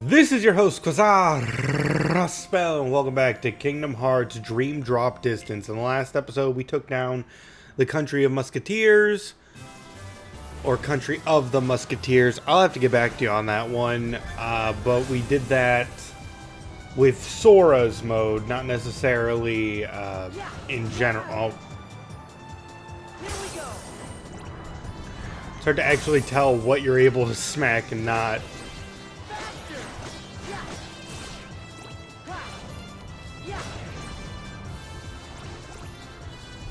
This is your host, Quasar and welcome back to Kingdom Hearts Dream Drop Distance. In the last episode, we took down the country of Musketeers, or country of the Musketeers. I'll have to get back to you on that one, but we did that with Sora's mode, not necessarily in general. It's hard to actually tell what you're able to smack and not.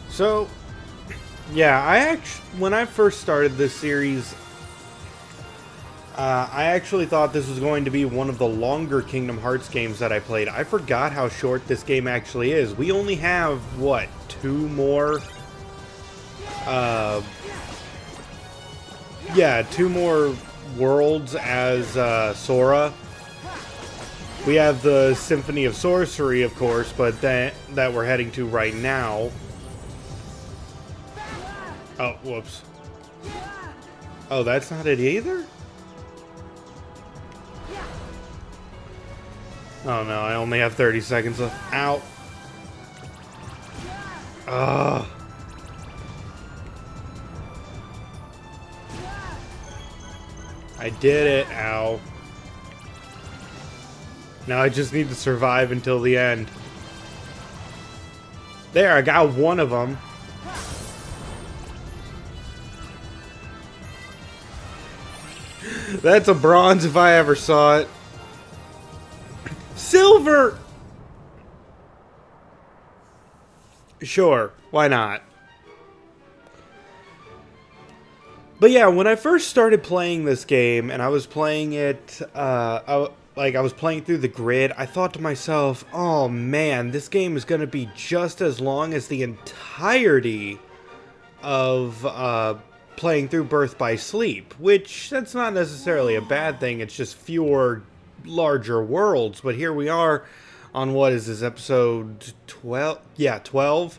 So, yeah, when I first started this series, I actually thought this was going to be one of the longer Kingdom Hearts games that I played. I forgot how short this game actually is. We only have, what, two more worlds as Sora. We have the Symphony of Sorcery, of course, but that we're heading to right now. Oh, whoops. Oh, that's not it either? Oh no, I only have 30 seconds left. Ow. Ugh. I did it. Ow. Now I just need to survive until the end. There, I got one of them. That's a bronze if I ever saw it. Silver! Sure, why not? But yeah, when I first started playing this game, and I was playing it, I was playing through the grid, I thought to myself, oh man, this game is going to be just as long as the entirety of, playing through Birth by Sleep, which that's not necessarily a bad thing, it's just fewer larger worlds. But here we are on, what is this, episode 12? Yeah, 12.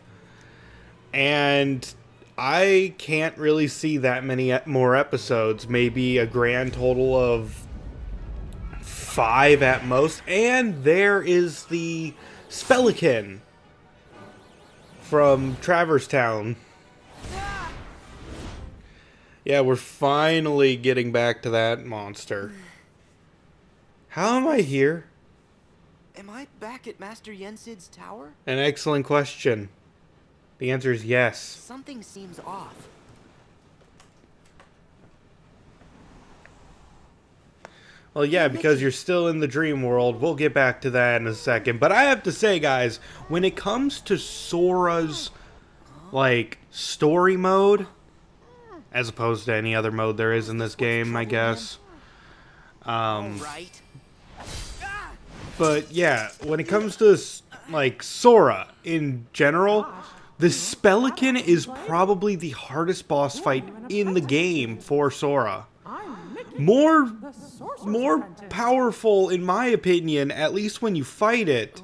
And I can't really see that many more episodes, maybe a grand total of 5 at most. And there is the Spellikin from Traverse Town. Yeah, we're finally getting back to that monster. How am I here? Am I back at Master Yensid's tower? An excellent question. The answer is yes. Something seems off. Well, yeah, because you're still in the dream world. We'll get back to that in a second. But I have to say, guys, when it comes to Sora's, story mode, as opposed to any other mode there is in this game, I guess. Right. But yeah, when it comes to Sora in general, the Spellikin is probably the hardest boss fight in the game for Sora. More powerful, in my opinion, at least when you fight it,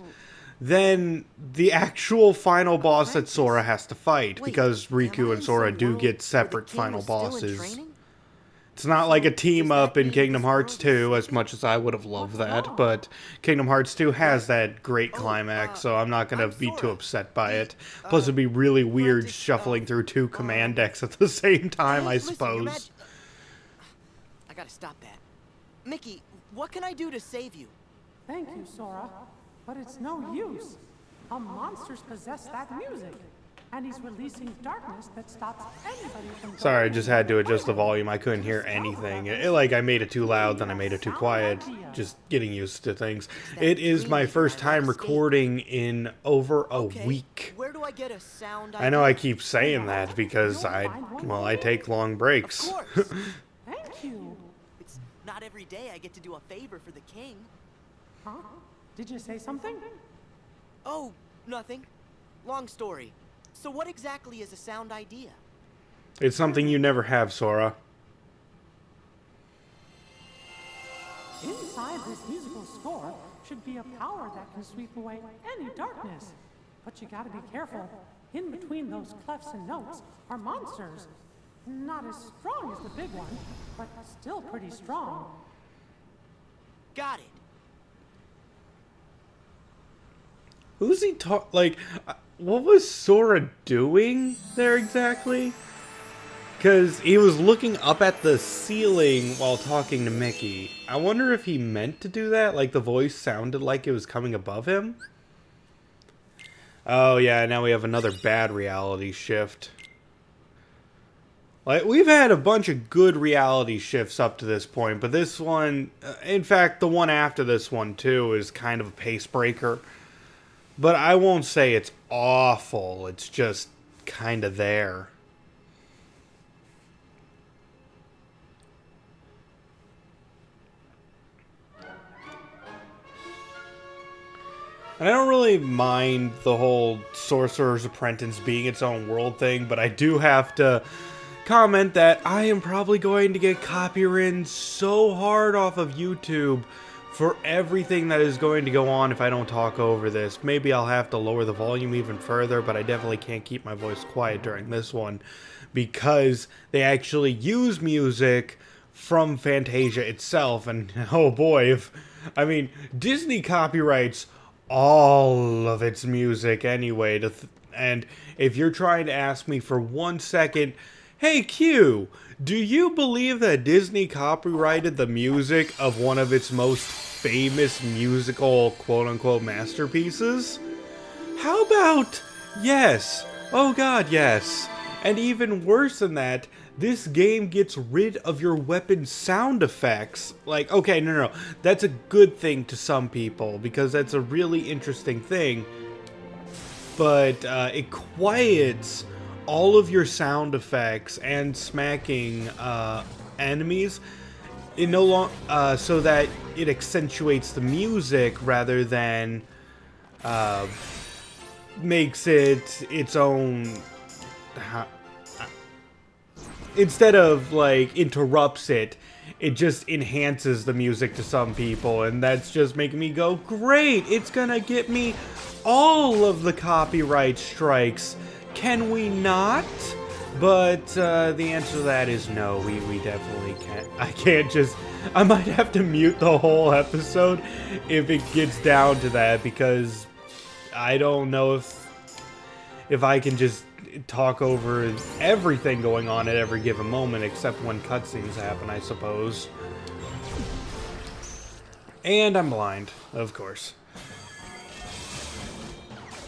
than the actual final boss that Sora has to fight, because Riku and Sora do get separate final bosses. It's not like a team up in Kingdom Hearts 2, as much as I would have loved that, but Kingdom Hearts 2 has that great climax, so I'm not going to be too upset by it. Plus, it'd be really weird shuffling through 2 command decks at the same time, I suppose. I gotta stop that. Mickey, what can I do to save you? Thank you, Sora. But it's no use. A monster's possess that music, and he's releasing darkness that stops anybody from... Sorry, I just had to adjust the volume. I couldn't hear anything. I made it too loud, then I made it too quiet. Just getting used to things. It is my first time recording in over a week. Where do I get a sound I know I keep saying that because I take long breaks. Of course. Thank you. It's not every day I get to do a favor for the king. Huh? Did you say something? Oh, nothing. Long story. So what exactly is a sound idea? It's something you never have, Sora. Inside this musical score should be a power that can sweep away any darkness. But you gotta be careful. In between those clefs and notes are monsters. Not as strong as the big one, but still pretty strong. Got it. Who's he like, what was Sora doing there exactly? Because he was looking up at the ceiling while talking to Mickey. I wonder if he meant to do that, like the voice sounded like it was coming above him. Oh yeah, now we have another bad reality shift. Like, we've had a bunch of good reality shifts up to this point, but this one, in fact, the one after this one too, is kind of a pace breaker. But I won't say it's awful, it's just kind of there. And I don't really mind the whole Sorcerer's Apprentice being its own world thing, but I do have to comment that I am probably going to get copyrighted so hard off of YouTube for everything that is going to go on if I don't talk over this. Maybe I'll have to lower the volume even further, but I definitely can't keep my voice quiet during this one because they actually use music from Fantasia itself, and oh boy, Disney copyrights all of its music anyway, and if you're trying to ask me for 1 second, hey Q, do you believe that Disney copyrighted the music of one of its most famous musical quote-unquote masterpieces? How about yes? Oh god, yes. And even worse than that, this game gets rid of your weapon sound effects. Like, okay, no, that's a good thing to some people, because that's a really interesting thing. But it quiets all of your sound effects and smacking enemies in so that it accentuates the music rather than makes it its own... Instead of, like, interrupts it, it just enhances the music to some people, and that's just making me go, great, it's gonna get me all of the copyright strikes. Can we not? But the answer to that is no, we definitely can't. I might have to mute the whole episode if it gets down to that, because I don't know if I can just talk over everything going on at every given moment, except when cutscenes happen, I suppose. And I'm blind, of course.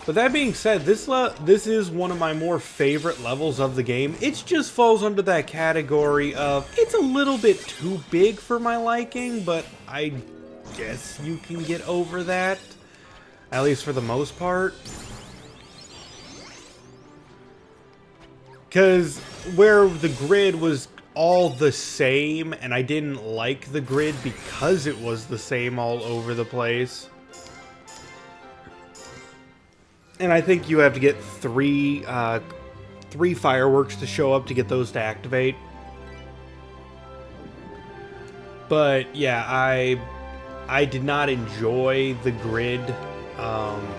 But that being said, this is one of my more favorite levels of the game. It just falls under that category of, it's a little bit too big for my liking, but I guess you can get over that, at least for the most part. Because where the grid was all the same, and I didn't like the grid because it was the same all over the place. And I think you have to get three fireworks to show up to get those to activate. But yeah, I did not enjoy the grid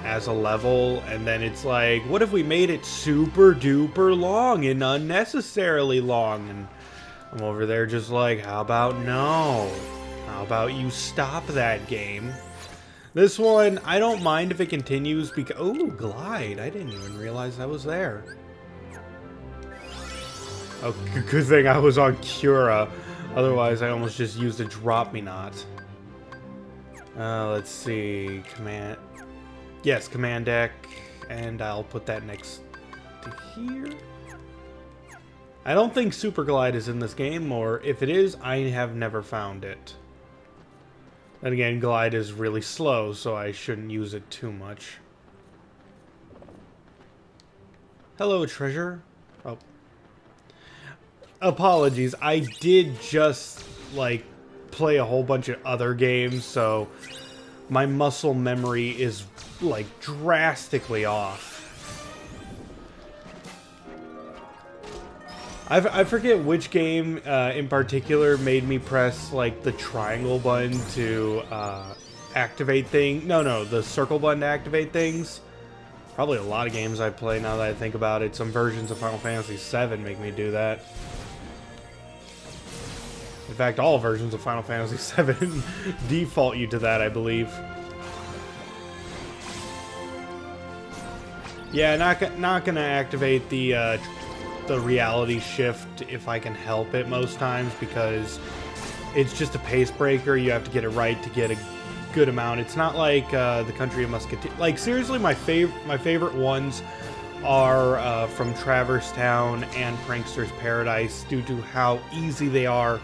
as a level, and then it's like, what if we made it super duper long and unnecessarily long? And I'm over there just like, how about no? How about you stop that game? This one, I don't mind if it continues because... Oh, glide. I didn't even realize I was there. Oh, good thing I was on Cura. Otherwise, I almost just used a drop me not. Let's see. Command... Yes, command deck. And I'll put that next to here. I don't think Super Glide is in this game, or if it is, I have never found it. And again, glide is really slow, so I shouldn't use it too much. Hello, treasure. Oh. Apologies, I did just, like, play a whole bunch of other games, so my muscle memory is, like, drastically off. I forget which game in particular made me press, like, the triangle button to activate things. No, the circle button to activate things. Probably a lot of games I play now that I think about it. Some versions of Final Fantasy VII make me do that. In fact, all versions of Final Fantasy VII default you to that, I believe. Yeah, not gonna activate the reality shift if I can help it most times, because it's just a pace breaker. You have to get it right to get a good amount. It's not like the Country of Musketeers. Like, seriously, my favorite ones are from Traverse Town and Prankster's Paradise, due to how easy they are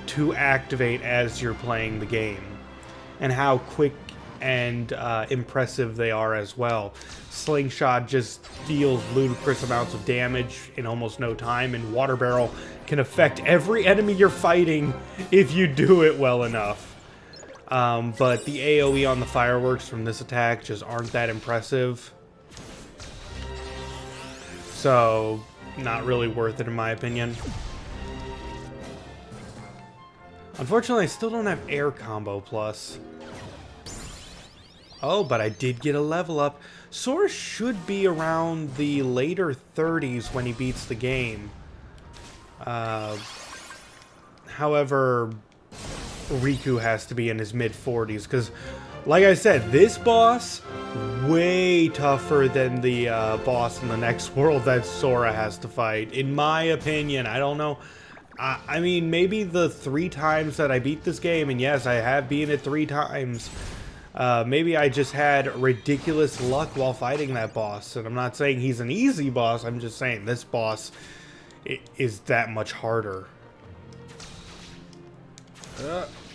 to activate as you're playing the game, and how quick and impressive they are as well. Slingshot just deals ludicrous amounts of damage in almost no time, and Water Barrel can affect every enemy you're fighting if you do it well enough. But the AoE on the fireworks from this attack just aren't that impressive. So, not really worth it in my opinion. Unfortunately, I still don't have air combo plus. Oh, but I did get a level up. Sora should be around the later 30s when he beats the game. However, Riku has to be in his mid-40s, because, like I said, this boss, way tougher than the boss in the next world that Sora has to fight. In my opinion, I don't know. I mean, maybe the 3 times that I beat this game, and yes, I have beaten it 3 times, maybe I just had ridiculous luck while fighting that boss. And I'm not saying he's an easy boss, I'm just saying this boss is that much harder.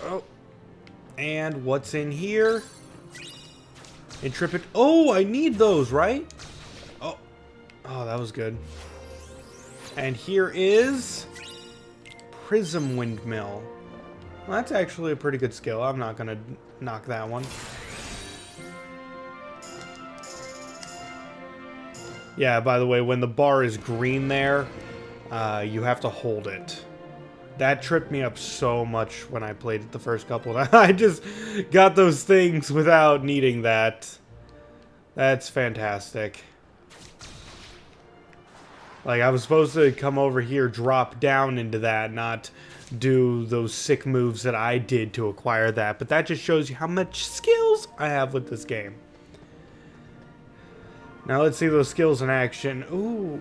Oh. And what's in here? Intrepid. Oh, I need those, right? Oh, that was good. And here is Prism Windmill. Well, that's actually a pretty good skill. I'm not gonna knock that one. Yeah, by the way, when the bar is green there, you have to hold it. That tripped me up so much when I played it the first couple of times. I just got those things without needing that. That's fantastic. Like, I was supposed to come over here, drop down into that, not do those sick moves that I did to acquire that. But that just shows you how much skills I have with this game. Now let's see those skills in action. Ooh.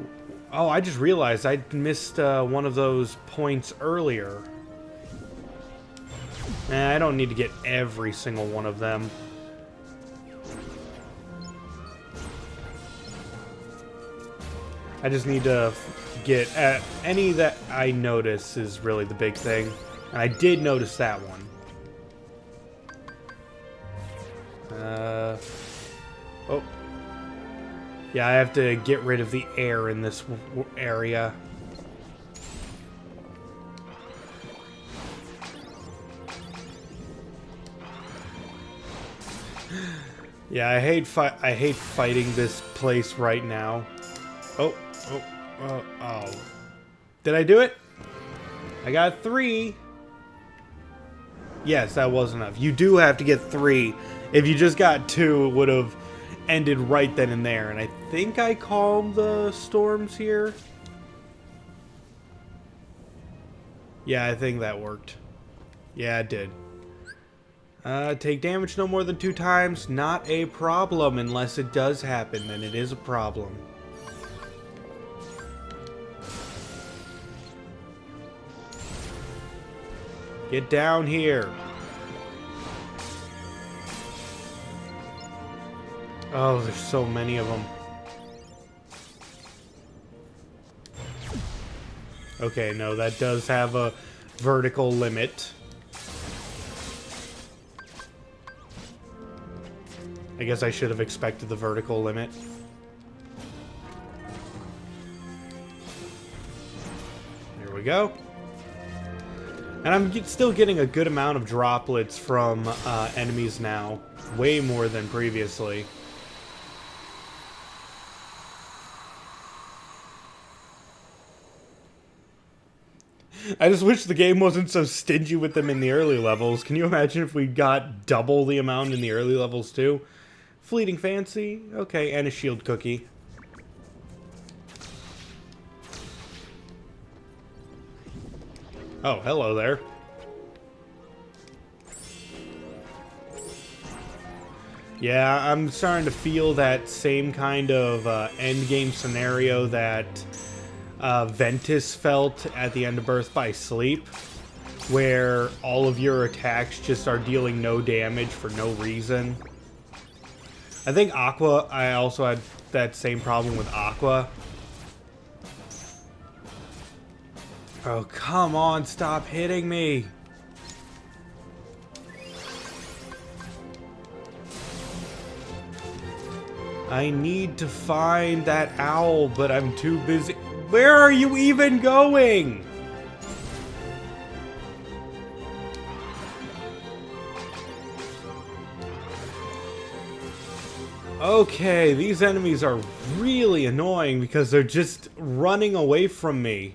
Oh, I just realized I missed one of those points earlier. I don't need to get every single one of them. I just need to get any that I notice is really the big thing. And I did notice that one. Oh. Yeah, I have to get rid of the air in this area. Yeah, I hate fighting this place right now. Oh. Did I do it? I got 3. Yes, that was enough. You do have to get 3. If you just got 2, it would have ended right then and there. And I think I calmed the storms here. Yeah, I think that worked. Yeah, it did. Take damage no more than 2 times. Not a problem. Unless it does happen, then it is a problem. Get down here. Oh, there's so many of them. Okay, no, that does have a vertical limit. I guess I should have expected the vertical limit. There we go. And I'm still getting a good amount of droplets from enemies now. Way more than previously. I just wish the game wasn't so stingy with them in the early levels. Can you imagine if we got double the amount in the early levels too? Fleeting Fancy. Okay, and a shield cookie. Oh, hello there. Yeah, I'm starting to feel that same kind of endgame scenario that Ventus felt at the end of Birth by Sleep, where all of your attacks just are dealing no damage for no reason. I think Aqua, I also had that same problem with Aqua. Oh, come on, stop hitting me. I need to find that owl, but I'm too busy. Where are you even going? Okay, these enemies are really annoying because they're just running away from me.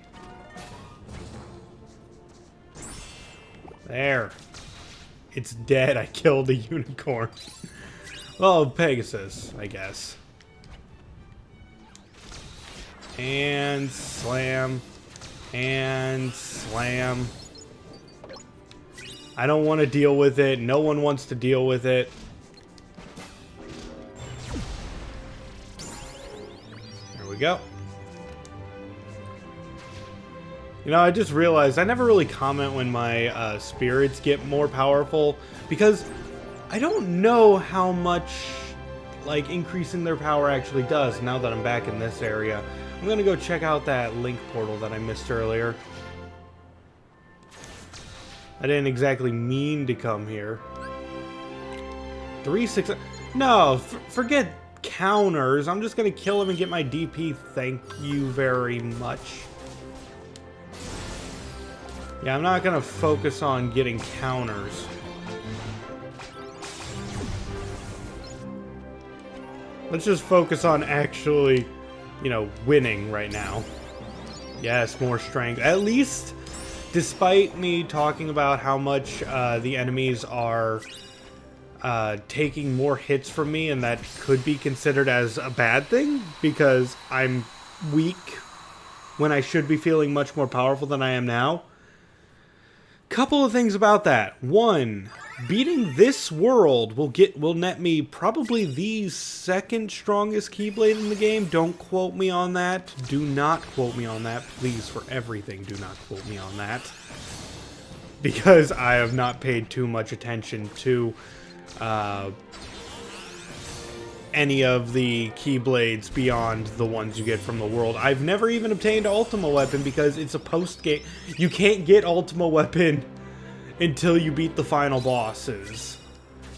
There. It's dead. I killed a unicorn. Well, Pegasus, I guess. And slam. And slam. I don't want to deal with it. No one wants to deal with it. There we go. You know, I just realized I never really comment when my spirits get more powerful because I don't know how much, like, increasing their power actually does now that I'm back in this area. I'm gonna go check out that link portal that I missed earlier. I didn't exactly mean to come here. 3-6... No, forget counters. I'm just gonna kill him and get my DP. Thank you very much. Yeah, I'm not gonna focus on getting counters. Let's just focus on actually, you know, winning right now. Yes, more strength. At least, despite me talking about how much the enemies are taking more hits from me, and that could be considered as a bad thing, because I'm weak when I should be feeling much more powerful than I am now. Couple of things about that. One, beating this world will net me probably the second strongest Keyblade in the game. Don't quote me on that. Do not quote me on that. Please, for everything, do not quote me on that. Because I have not paid too much attention to any of the Keyblades beyond the ones you get from the world. I've never even obtained Ultima Weapon because it's a post-game. You can't get Ultima Weapon until you beat the final bosses.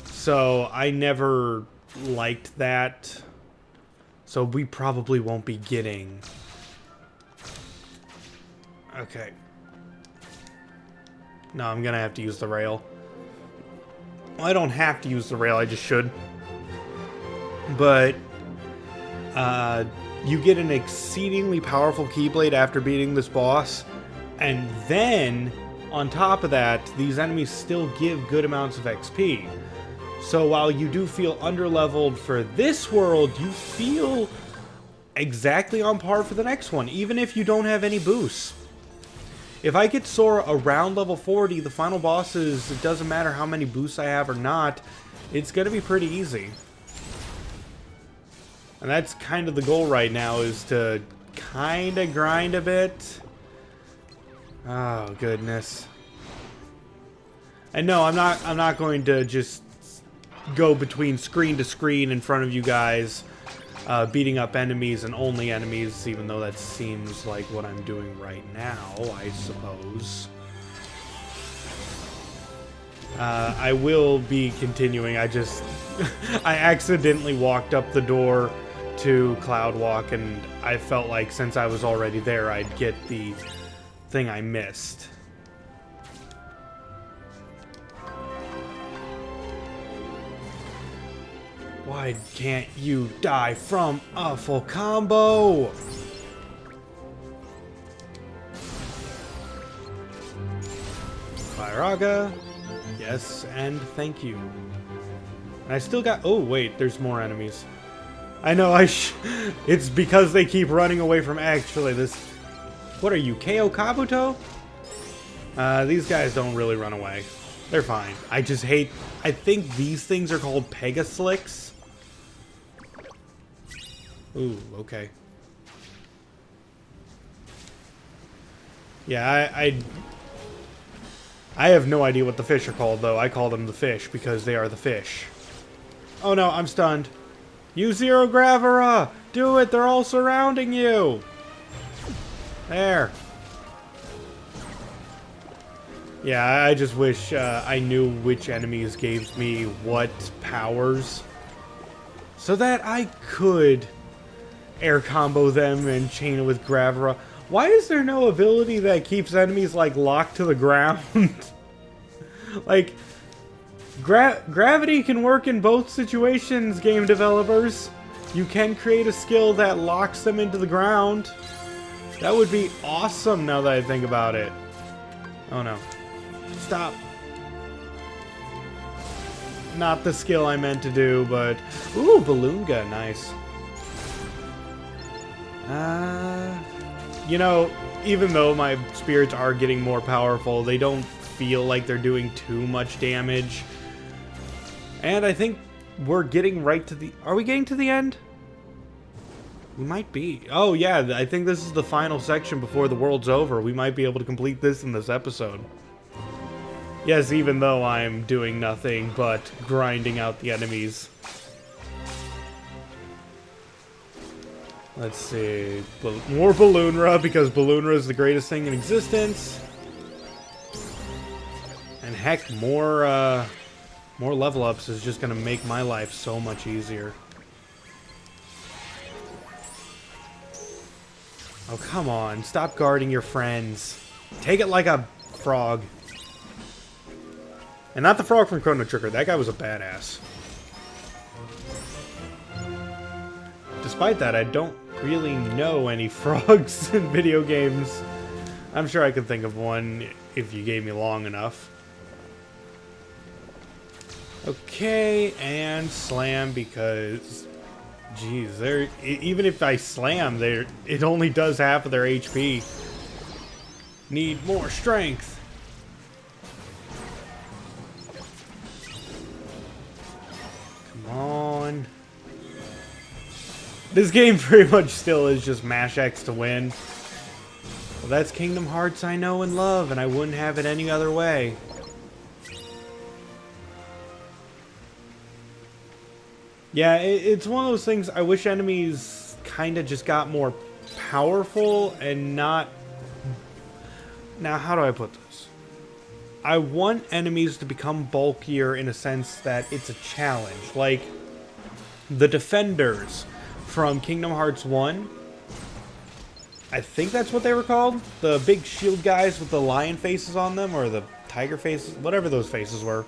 So I never liked that. So we probably won't be getting... Okay. No, I'm gonna have to use the rail. Well, I don't have to use the rail, I just should. But you get an exceedingly powerful Keyblade after beating this boss, and then on top of that, these enemies still give good amounts of XP. So while you do feel underleveled for this world, you feel exactly on par for the next one, even if you don't have any boosts. If I get Sora around level 40, the final bosses, it doesn't matter how many boosts I have or not, it's going to be pretty easy. And that's kind of the goal right now, is to kind of grind a bit. Oh, goodness. And no, I'm not going to just go between screen to screen in front of you guys, beating up enemies and only enemies, even though that seems like what I'm doing right now, I suppose. I will be continuing. I accidentally walked up the door to Cloud Walk, and I felt like since I was already there, I'd get the thing I missed. Why can't you die from a full combo? Firaga. Yes, and thank you. And I still got... Oh, wait, there's more enemies. I know, it's because they keep running away from actually this... What are you, Ko Kabuto? These guys don't really run away. They're fine. I just hate... I think these things are called Pegaslicks. Ooh, okay. Yeah, I have no idea what the fish are called, though. I call them the fish because they are the fish. Oh no, I'm stunned. Use Zero Gravera! Do it! They're all surrounding you! There. Yeah, I just wish I knew which enemies gave me what powers. So that I could air combo them and chain it with Gravera. Why is there no ability that keeps enemies, like, locked to the ground? Like, gravity can work in both situations, game developers. You can create a skill that locks them into the ground. That would be awesome now that I think about it. Oh no. Stop. Not the skill I meant to do, but... Ooh, Balloon Gun, nice. You know, even though my spirits are getting more powerful, they don't feel like they're doing too much damage. And I think we're getting right to the... Are we getting to the end? We might be. Oh yeah, I think this is the final section before the world's over. We might be able to complete this in this episode. Yes, even though I'm doing nothing but grinding out the enemies. Let's see. More Balloonra, because Balloonra is the greatest thing in existence. And heck, more level ups is just gonna make my life so much easier. Oh, come on. Stop guarding your friends. Take it like a frog. And not the frog from Chrono Trigger. That guy was a badass. Despite that, I don't really know any frogs in video games. I'm sure I could think of one if you gave me long enough. Okay, and slam because... Jeez, they're... Even if I slam, it only does half of their HP. Need more strength. Come on. This game pretty much still is just mash X to win. Well, that's Kingdom Hearts I know and love, and I wouldn't have it any other way. Yeah, it's one of those things, I wish enemies kind of just got more powerful and not... Now, how do I put this? I want enemies to become bulkier in a sense that it's a challenge. Like, the defenders from Kingdom Hearts 1, I think that's what they were called? The big shield guys with the lion faces on them, or the tiger faces, whatever those faces were.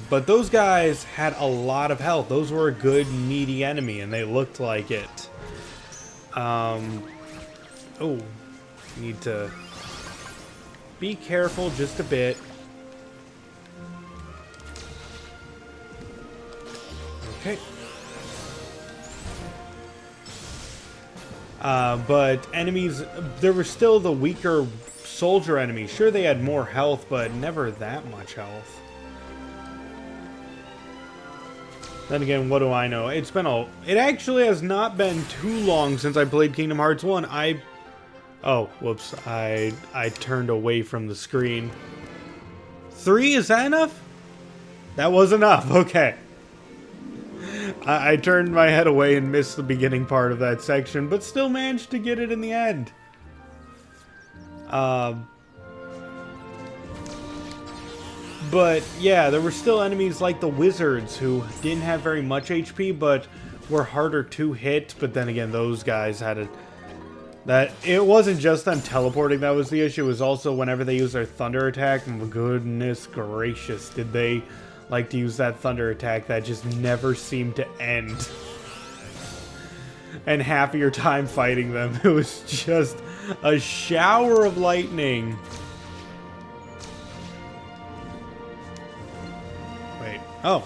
But those guys had a lot of health. Those were a good, meaty enemy, and they looked like it. Oh, need to be careful just a bit. Okay. But enemies, there were still the weaker soldier enemies. Sure, they had more health, but never that much health. Then again, what do I know? It's been it actually has not been too long since I played Kingdom Hearts 1. Oh, whoops. I turned away from the screen. 3? Is that enough? That was enough. Okay. I turned my head away and missed the beginning part of that section, but still managed to get it in the end. But yeah, there were still enemies like the wizards who didn't have very much HP, but were harder to hit. But then again, those guys had it wasn't just them teleporting that was the issue. It was also whenever they used their thunder attack. Goodness gracious, did they like to use that thunder attack that just never seemed to end. And half of your time fighting them, it was just a shower of lightning. Wait, oh.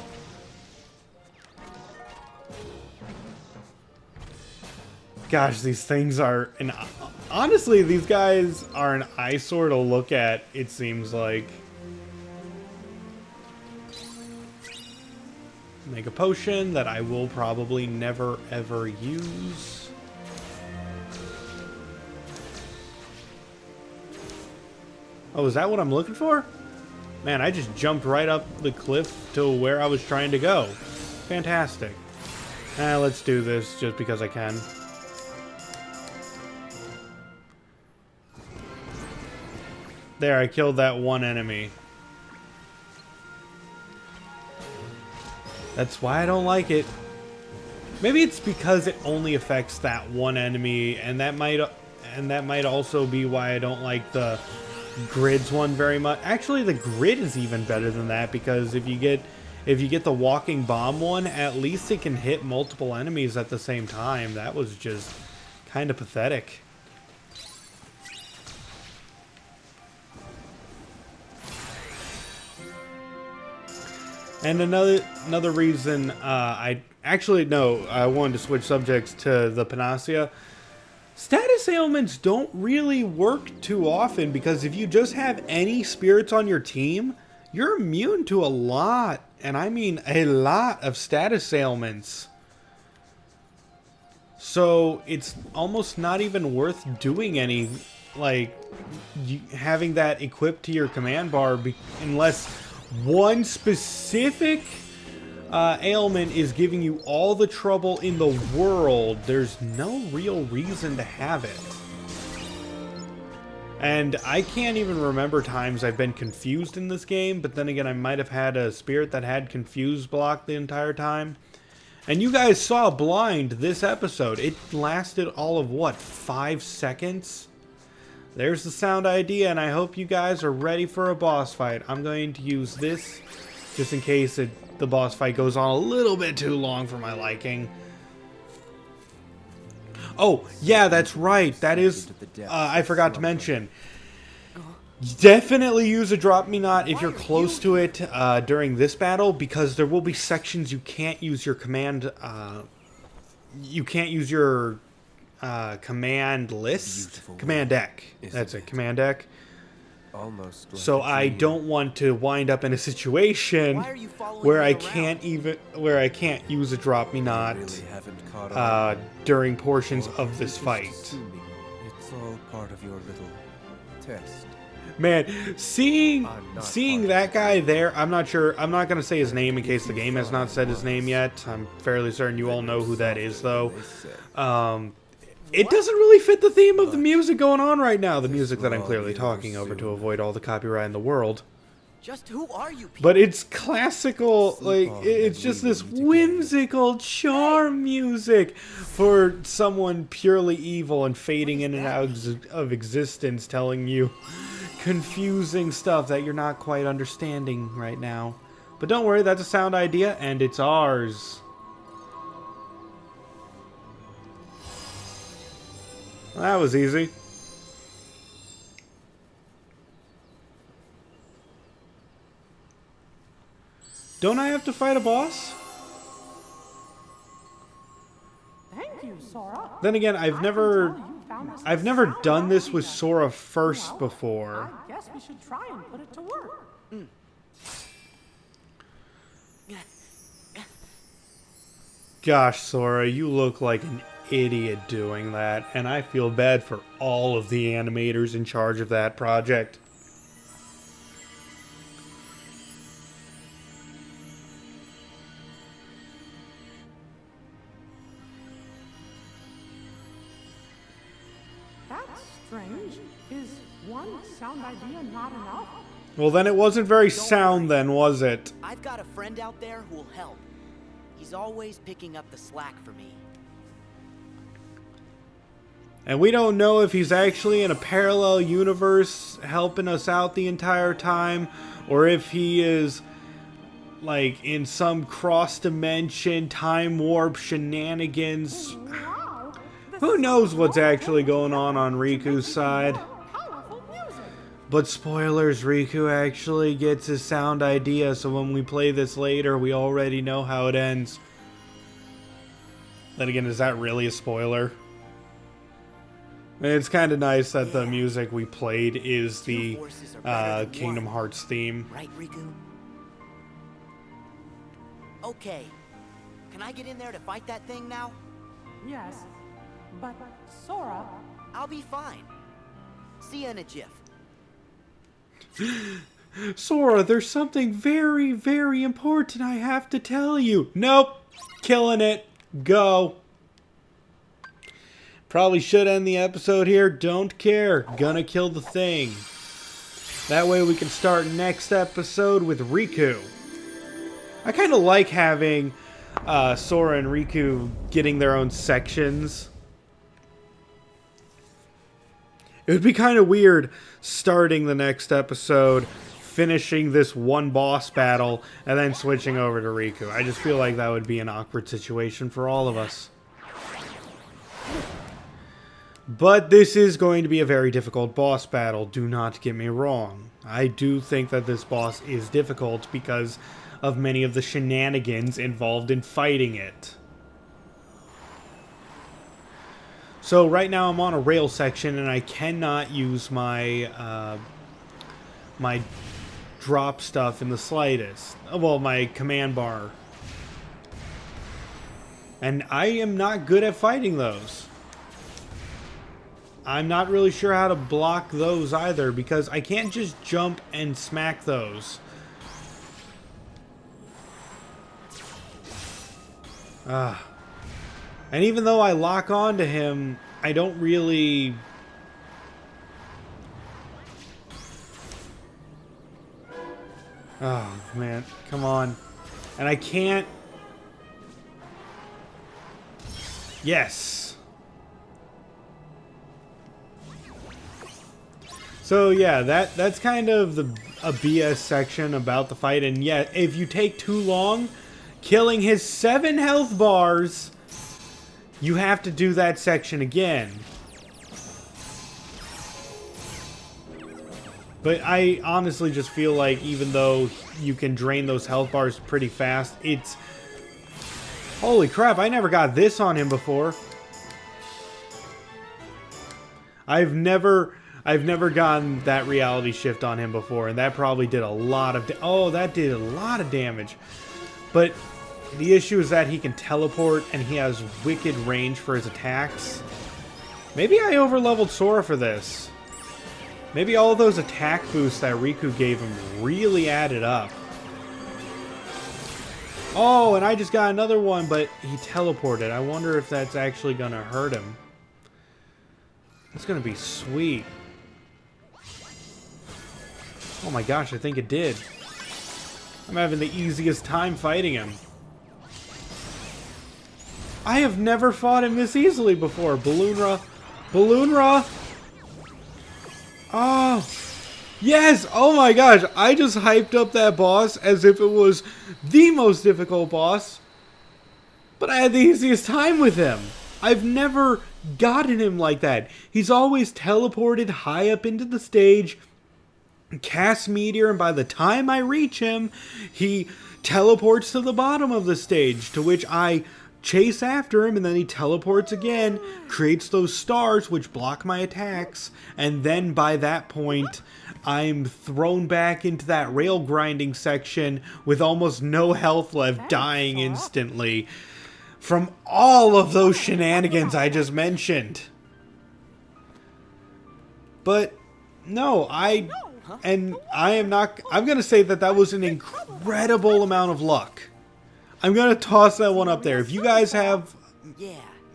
Gosh, these things are an Honestly, these guys are an eyesore to look at, it seems like. Make a potion that I will probably never ever use. Oh, is that what I'm looking for? Man, I just jumped right up the cliff to where I was trying to go. Fantastic. Let's do this just because I can. There, I killed that one enemy. That's why I don't like it. Maybe it's because it only affects that one enemy, and that might also be why I don't like the grids one very much. Actually, the grid is even better than that, because if you get the walking bomb one, at least it can hit multiple enemies at the same time. That was just kind of pathetic. And another reason I wanted to switch subjects to the Panacea. Status ailments don't really work too often, because if you just have any spirits on your team, you're immune to a lot, and I mean a lot of status ailments. So it's almost not even worth doing any, like, having that equipped to your command bar, unless one specific ailment is giving you all the trouble in the world. There's no real reason to have it. And I can't even remember times I've been confused in this game, but then again, I might have had a spirit that had confused block the entire time. And you guys saw blind this episode. It lasted all of, what, 5 seconds? There's the sound idea, and I hope you guys are ready for a boss fight. I'm going to use this just in case the boss fight goes on a little bit too long for my liking. Oh, yeah, that's right. That is, I forgot to mention. Definitely use a Drop Me Not if you're close to it during this battle, because there will be sections you can't use your command, you can't use your command list? Command deck. That's it, command deck. Almost like so I don't want to wind up in a situation where I can't use a Drop Me Not during portions of this fight. It's all part of your little test. Man, seeing that guy there, I'm not sure, I'm not gonna say his name in case the game has not said his name yet. I'm fairly certain you all know who that is, though. It doesn't really fit the theme of the music going on right now. The music that I'm clearly talking over to avoid all the copyright in the world. Just who are you people? But it's classical, like, it's just this whimsical charm music for someone purely evil and fading in and out of existence, telling you confusing stuff that you're not quite understanding right now. But don't worry, that's a sound idea, and it's ours. Well, that was easy. Don't I have to fight a boss? Thank you, Sora. Then again, I've never done this with Sora first before. I guess we should try and put it to work. Gosh, Sora, you look like an idiot doing that, and I feel bad for all of the animators in charge of that project. That's strange. Is one sound idea not enough? Well, then it wasn't very sound then, was it? I've got a friend out there who'll help. He's always picking up the slack for me. And we don't know if he's actually in a parallel universe helping us out the entire time, or if he is, like, in some cross-dimension, time warp shenanigans. Wow. Who knows what's actually going on Riku's side? Powerful music. But spoilers, Riku actually gets his sound idea, so when we play this later, we already know how it ends. Then again, is that really a spoiler? It's kind of nice that the music we played is the forces are better than Kingdom one. Hearts theme. Right, Riku? Okay. Can I get in there to fight that thing now? Yes, but Sora, I'll be fine. See you in a jiff. Sora, there's something very, very important I have to tell you. Nope. Killing it. Go. Probably should end the episode here. Don't care. Gonna kill the thing. That way we can start next episode with Riku. I kind of like having Sora and Riku getting their own sections. It would be kind of weird starting the next episode, finishing this one boss battle, and then switching over to Riku. I just feel like that would be an awkward situation for all of us. But this is going to be a very difficult boss battle, do not get me wrong. I do think that this boss is difficult because of many of the shenanigans involved in fighting it. So right now I'm on a rail section and I cannot use my my drop stuff in the slightest. Well, my command bar. And I am not good at fighting those. I'm not really sure how to block those either because I can't just jump and smack those. And even though I lock onto him, I don't really... Oh, man. Come on. And I can't... Yes! So, yeah, that's kind of a BS section about the fight. And, yeah, if you take too long, killing his 7 health bars... You have to do that section again. But I honestly just feel like even though you can drain those health bars pretty fast, it's... Holy crap, I never got this on him before. I've never gotten that reality shift on him before, and that probably did a lot of... Oh, that did a lot of damage. But... the issue is that he can teleport and he has wicked range for his attacks. Maybe I overleveled Sora for this. Maybe all those attack boosts that Riku gave him really added up. Oh, and I just got another one, but he teleported. I wonder if that's actually going to hurt him. That's going to be sweet. Oh my gosh, I think it did. I'm having the easiest time fighting him. I have never fought him this easily before. Balloonra. Balloonra. Oh. Yes. Oh my gosh. I just hyped up that boss as if it was the most difficult boss. But I had the easiest time with him. I've never gotten him like that. He's always teleported high up into the stage, cast Meteor, and by the time I reach him, he teleports to the bottom of the stage, to which I... chase after him, and then he teleports again, creates those stars which block my attacks, and then by that point I'm thrown back into that rail grinding section with almost no health left, dying instantly from all of those shenanigans I just mentioned. But no, I'm gonna say that was an incredible amount of luck. I'm going to toss that one up there. If you guys have...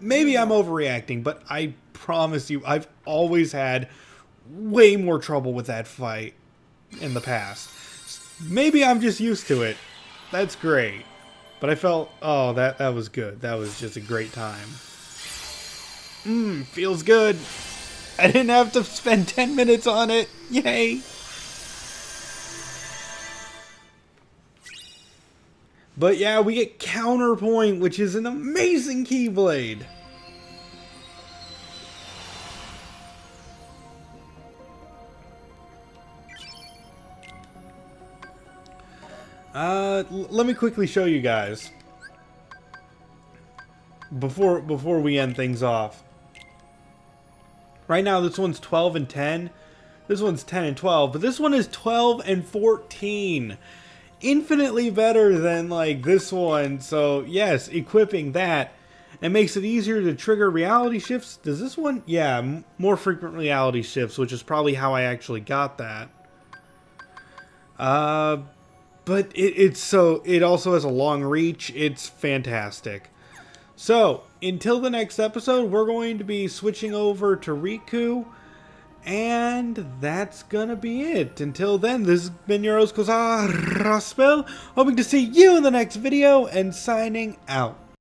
Maybe I'm overreacting, but I promise you, I've always had way more trouble with that fight in the past. Maybe I'm just used to it. That's great. But I felt... Oh, that was good. That was just a great time. Feels good. I didn't have to spend 10 minutes on it. Yay! But yeah, we get Counterpoint, which is an amazing Keyblade. Let me quickly show you guys. Before we end things off. Right now, this one's 12 and 10. This one's 10 and 12, but this one is 12 and 14. Infinitely better than, like, this one. So, yes, equipping that. It makes it easier to trigger reality shifts. Does this one? Yeah, more frequent reality shifts, which is probably how I actually got that. But it also has a long reach. It's fantastic. So, until the next episode, we're going to be switching over to Riku. And that's gonna be it. Until then, this has been your host, Raspel, hoping to see you in the next video, and signing out.